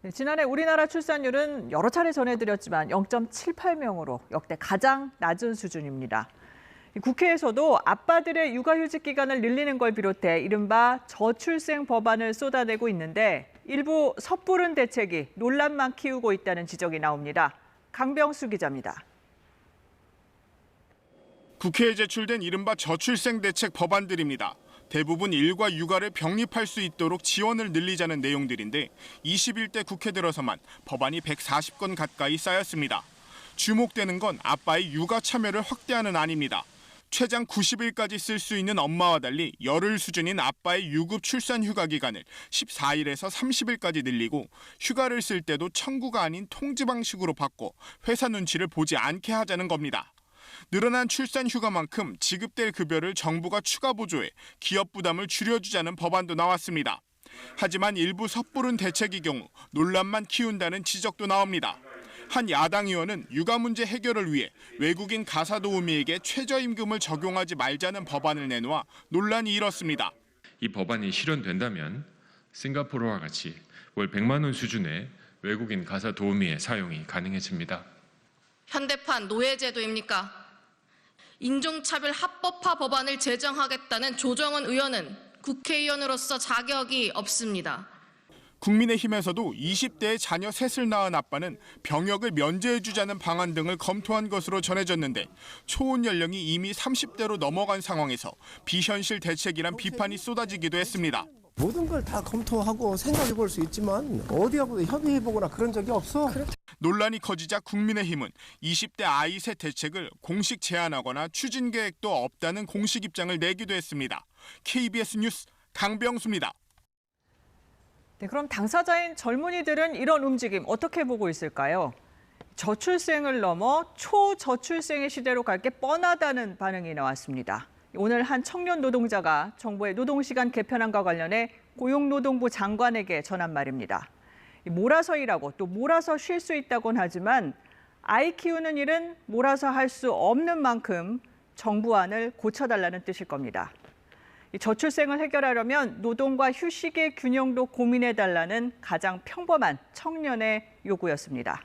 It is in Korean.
네, 지난해 우리나라 출산율은 여러 차례 전해드렸지만 0.78명으로 역대 가장 낮은 수준입니다. 국회에서도 아빠들의 육아휴직 기간을 늘리는 걸 비롯해 이른바 저출생 법안을 쏟아내고 있는데 일부 섣부른 대책이 논란만 키우고 있다는 지적이 나옵니다. 강병수 기자입니다. 국회에 제출된 이른바 저출생 대책 법안들입니다. 대부분 일과 육아를 병립할 수 있도록 지원을 늘리자는 내용들인데 21대 국회 들어서만 법안이 140건 가까이 쌓였습니다. 주목되는 건 아빠의 육아 참여를 확대하는 안입니다. 최장 90일까지 쓸 수 있는 엄마와 달리 열흘 수준인 아빠의 유급 출산 휴가 기간을 14일에서 30일까지 늘리고 휴가를 쓸 때도 청구가 아닌 통지 방식으로 바꿔 회사 눈치를 보지 않게 하자는 겁니다. 늘어난 출산 휴가만큼 지급될 급여를 정부가 추가 보조해 기업 부담을 줄여주자는 법안도 나왔습니다. 하지만 일부 섣부른 대책의 경우 논란만 키운다는 지적도 나옵니다. 한 야당 의원은 육아 문제 해결을 위해 외국인 가사 도우미에게 최저임금을 적용하지 말자는 법안을 내놓아 논란이 일었습니다. 이 법안이 실현된다면 싱가포르와 같이 월 100만 원 수준의 외국인 가사 도우미의 사용이 가능해집니다. 현대판 노예제도입니까? 인종차별 합법화 법안을 제정하겠다는 조정은 의원은 국회의원으로서 자격이 없습니다. 국민의힘에서도 20대에 자녀 셋을 낳은 아빠는 병역을 면제해주자는 방안 등을 검토한 것으로 전해졌는데 초혼 연령이 이미 30대로 넘어간 상황에서 비현실 대책이란 비판이 쏟아지기도 했습니다. 모든 걸 다 검토하고 생각해 볼 수 있지만 어디하고도 협의해보거나 그런 적이 없어. 논란이 커지자 국민의힘은 20대 아이 셋 대책을 공식 제안하거나 추진 계획도 없다는 공식 입장을 내기도 했습니다. KBS 뉴스 강병수입니다. 네, 그럼 당사자인 젊은이들은 이런 움직임 어떻게 보고 있을까요? 저출생을 넘어 초저출생의 시대로 갈 게 뻔하다는 반응이 나왔습니다. 오늘 한 청년 노동자가 정부의 노동시간 개편안과 관련해 고용노동부 장관에게 전한 말입니다. 몰아서 일하고 또 몰아서 쉴 수 있다곤 하지만 아이 키우는 일은 몰아서 할 수 없는 만큼 정부안을 고쳐달라는 뜻일 겁니다. 저출생을 해결하려면 노동과 휴식의 균형도 고민해달라는 가장 평범한 청년의 요구였습니다.